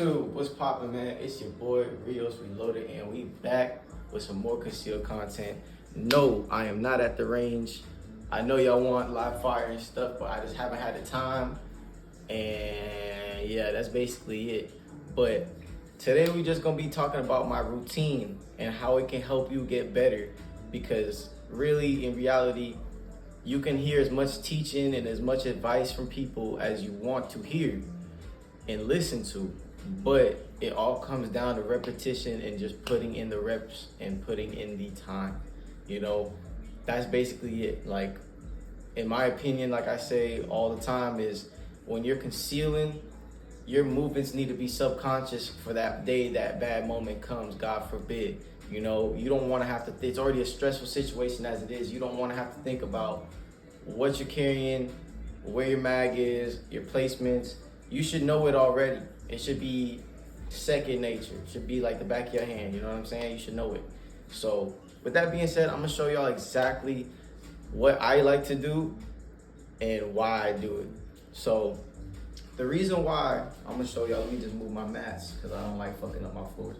YouTube, what's poppin', man? It's your boy Rios Reloaded, and we back with some more concealed content. No, I am not at the range. I know y'all want live fire and stuff, but I just haven't had the time. And yeah, that's basically it. But today we just gonna be talking about my routine and how it can help you get better. Because really, in reality, you can hear as much teaching and as much advice from people as you want to hear and listen to, but it all comes down to repetition and just putting in the reps and putting in the time. You know, that's basically it. Like, in my opinion, like I say all the time, is when you're concealing, your movements need to be subconscious for that day that bad moment comes, God forbid. You know, you don't want to have to, it's already a stressful situation as it is. You don't want to have to think about what you're carrying, where your mag is, your placements. You should know it already. It should be second nature. It should be like the back of your hand. You know what I'm saying? You should know it. So with that being said, I'm gonna show y'all exactly what I like to do and why I do it. So the reason why, I'm gonna show y'all, let me just move my mats because I don't like fucking up my floors.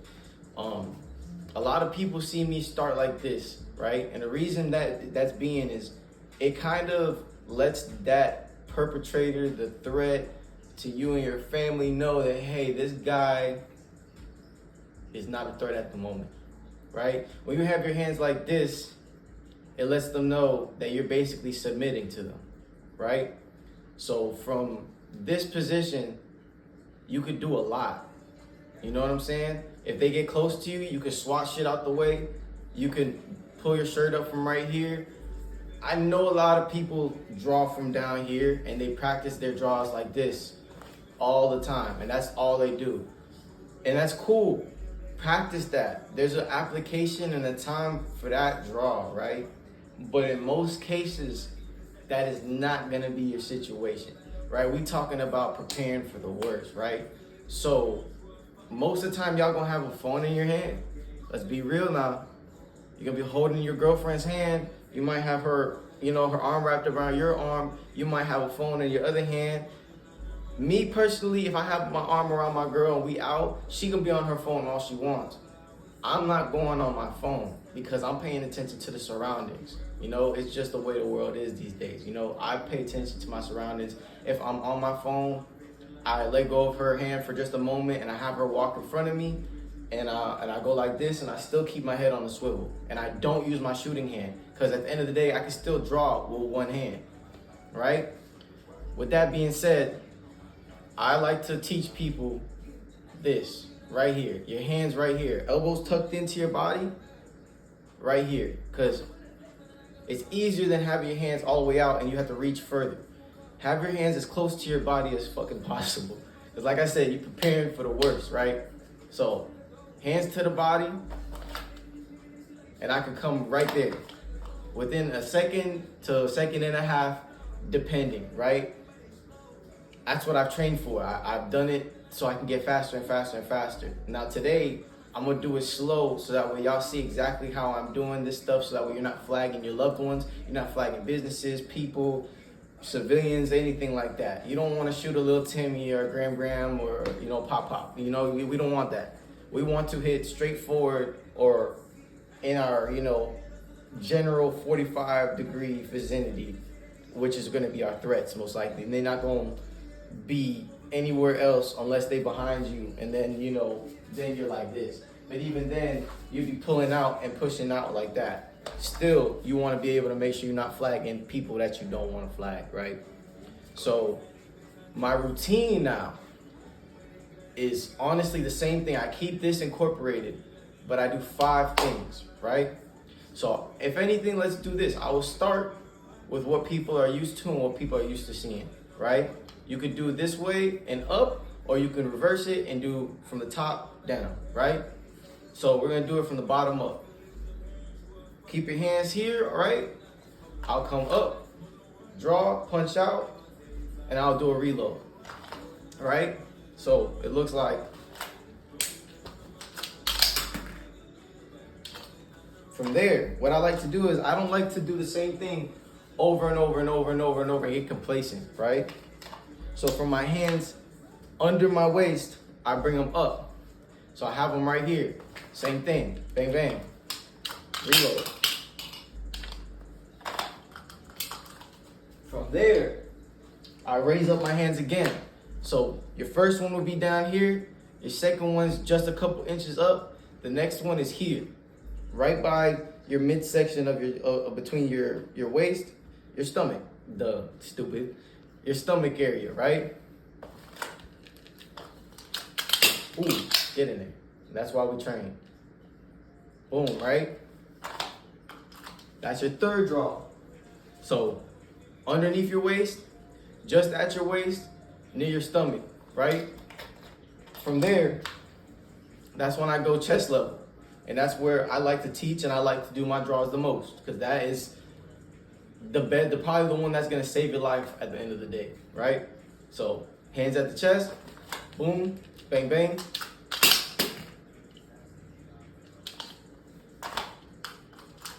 A lot of people see me start like this, right? And the reason that's being is it kind of lets that perpetrator, the threat to you and your family know that, hey, this guy is not a threat at the moment, right? When you have your hands like this, it lets them know that you're basically submitting to them, right? So from this position, you could do a lot. You know what I'm saying? If they get close to you, you can swat shit out the way. You can pull your shirt up from right here. I know a lot of people draw from down here and they practice their draws like this all the time, and that's all they do. And that's cool. Practice that. There's an application and a time for that draw, right? But in most cases, that is not gonna be your situation, right? We talking about preparing for the worst, right? So most of the time, y'all gonna have a phone in your hand. Let's be real now. You're gonna be holding your girlfriend's hand. You might have her, you know, her arm wrapped around your arm. You might have a phone in your other hand. Me personally, if I have my arm around my girl and we out, she can be on her phone all she wants. I'm not going on my phone because I'm paying attention to the surroundings. You know, it's just the way the world is these days. You know, I pay attention to my surroundings. If I'm on my phone, I let go of her hand for just a moment and I have her walk in front of me and I go like this and I still keep my head on the swivel and I don't use my shooting hand because at the end of the day, I can still draw with one hand, right? With that being said, I like to teach people this right here. Your hands right here, elbows tucked into your body right here, because it's easier than having your hands all the way out and you have to reach further. Have your hands as close to your body as fucking possible. Because like I said, you're preparing for the worst, right? So hands to the body, and I can come right there within a second to a second and a half, depending, right? That's what I've trained for. I've done it so I can get faster and faster and faster. Now today, I'm gonna do it slow so that way y'all see exactly how I'm doing this stuff, so that way you're not flagging your loved ones, you're not flagging businesses, people, civilians, anything like that. You don't want to shoot a little Timmy or Graham or, you know, pop. You know, we don't want that. We want to hit straight forward or in our, you know, general 45-degree vicinity, which is going to be our threats most likely. And they're not going to be anywhere else unless they behind you. And then, you know, then you're like this. But even then, you'd be pulling out and pushing out like that. Still, you want to be able to make sure you're not flagging people that you don't want to flag, right? So my routine now is honestly the same thing. I keep this incorporated, but I do 5 things, right? So if anything, let's do this. I will start with what people are used to and what people are used to seeing, right? You could do it this way and up, or you can reverse it and do from the top down, right? So we're gonna do it from the bottom up. Keep your hands here, all right? I'll come up, draw, punch out, and I'll do a reload, all right? So it looks like from there, what I like to do is I don't like to do the same thing over and over and over and over and over and get complacent, right? So from my hands under my waist, I bring them up. So I have them right here. Same thing. Bang, bang. Reload. From there, I raise up my hands again. So your first one will be down here. Your second one's just a couple inches up. The next one is here, right by your midsection of your between your waist, your stomach. Your stomach area, right? Ooh, get in there. That's why we train. Boom, right? That's your third draw. So underneath your waist, just at your waist, near your stomach, right? From there, that's when I go chest level. And that's where I like to teach and I like to do my draws the most, because that is probably the one that's gonna save your life at the end of the day, right? So hands at the chest, boom, bang, bang.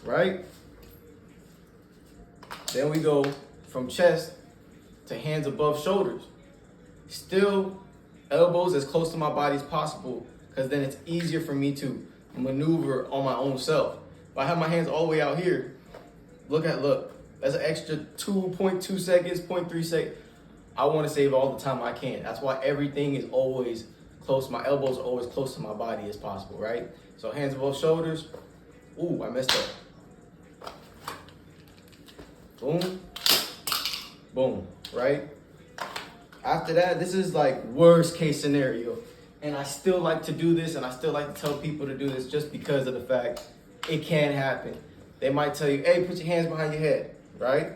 Right? Then we go from chest to hands above shoulders. Still elbows as close to my body as possible, because then it's easier for me to maneuver on my own self. If I have my hands all the way out here, look, that's an extra 2.2 seconds, 0.3 seconds. I want to save all the time I can. That's why everything is always close. My elbows are always close to my body as possible, right? So hands above shoulders. Ooh, I messed up. Boom, boom, right? After that, this is like worst case scenario. And I still like to do this, and I still like to tell people to do this just because of the fact it can happen. They might tell you, hey, put your hands behind your head, right?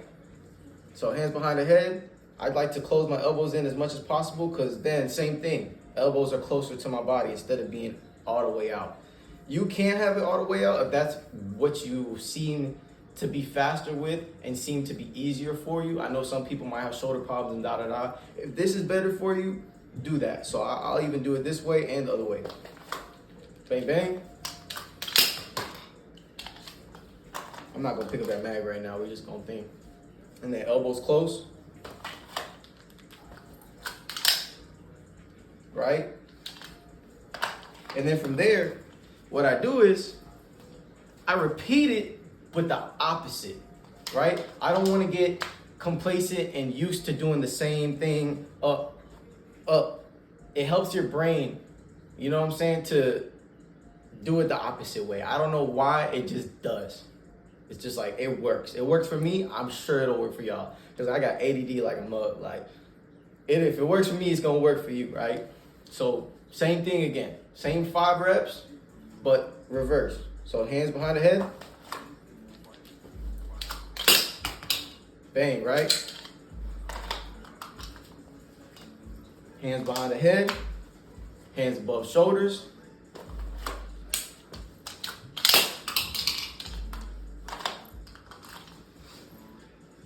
So hands behind the head, I'd like to close my elbows in as much as possible, because then same thing, elbows are closer to my body instead of being all the way out. You can have it all the way out if that's what you seem to be faster with and seem to be easier for you. I know some people might have shoulder problems and da-da-da. If this is better for you, do that. So I'll even do it this way and the other way. Bang, bang. I'm not gonna pick up that mag right now. We're just gonna think. And then elbows close. Right? And then from there, what I do is I repeat it with the opposite, right? I don't want to get complacent and used to doing the same thing up. It helps your brain, you know what I'm saying, to do it the opposite way. I don't know why, it just does. It's just like, it works. It works for me. I'm sure it'll work for y'all, because I got ADD like a mug. Like, if it works for me, it's gonna work for you, right? So same thing again, same 5 reps, but reverse. So hands behind the head. Bang, right? Hands behind the head, hands above shoulders.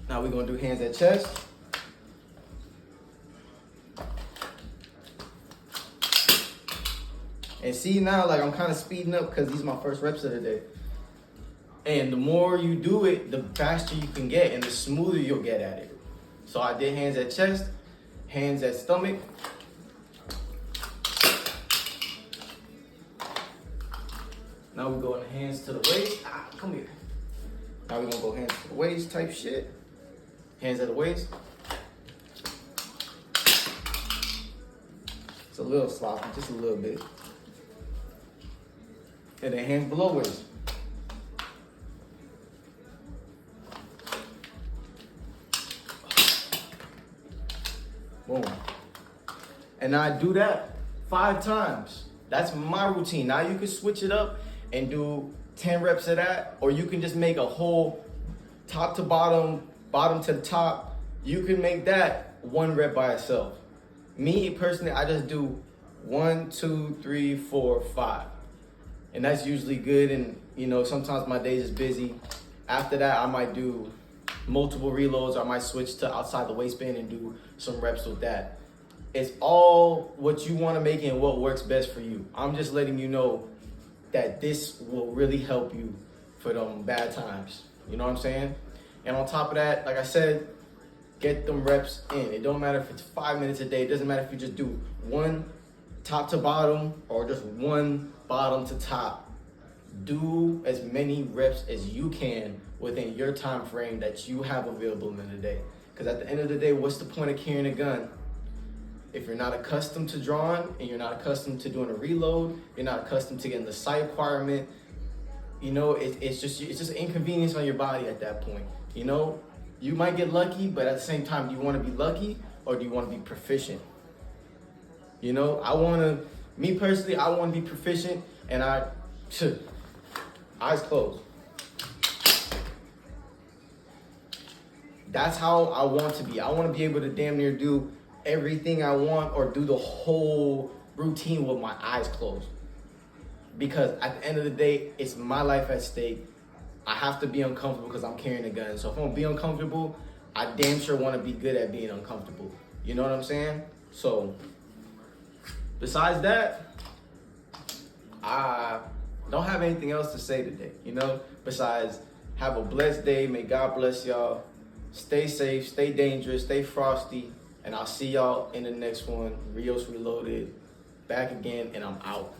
Now we're gonna do hands at chest. And see now, like, I'm kind of speeding up because these are my first reps of the day. And the more you do it, the faster you can get and the smoother you'll get at it. So I did hands at chest, hands at stomach. Now we're going hands to the waist. Come here. Now we're gonna go hands to the waist type shit. Hands at the waist. It's a little sloppy, just a little bit. And then hands below waist. Boom. And I do that 5 times. That's my routine. Now you can switch it up and do 10 reps of that, or you can just make a whole top to bottom, bottom to the top. You can make that 1 rep by itself. Me personally, I just do 1, 2, 3, 4, 5. And that's usually good. And you know, sometimes my days is busy. After that, I might do multiple reloads. I might switch to outside the waistband and do some reps with that. It's all what you want to make and what works best for you. I'm just letting you know that this will really help you for them bad times. You know what I'm saying? And on top of that, like I said, get them reps in. It don't matter if it's 5 minutes a day. It doesn't matter if you just do 1 top to bottom or just one bottom to top, do as many reps as you can within your time frame that you have available in the day. Because at the end of the day, what's the point of carrying a gun if you're not accustomed to drawing and you're not accustomed to doing a reload, you're not accustomed to getting the sight requirement? You know, it's just an inconvenience on your body at that point. You know, you might get lucky, but at the same time, do you want to be lucky or do you want to be proficient? You know, me personally, I want to be proficient, and eyes closed. That's how I want to be. I want to be able to damn near do everything I want or do the whole routine with my eyes closed. Because at the end of the day, it's my life at stake. I have to be uncomfortable because I'm carrying a gun. So if I'm gonna be uncomfortable, I damn sure want to be good at being uncomfortable. You know what I'm saying? So besides that, I don't have anything else to say today, you know, besides have a blessed day. May God bless y'all. Stay safe, stay dangerous, stay frosty, and I'll see y'all in the next one. Rios Reloaded, back again, and I'm out.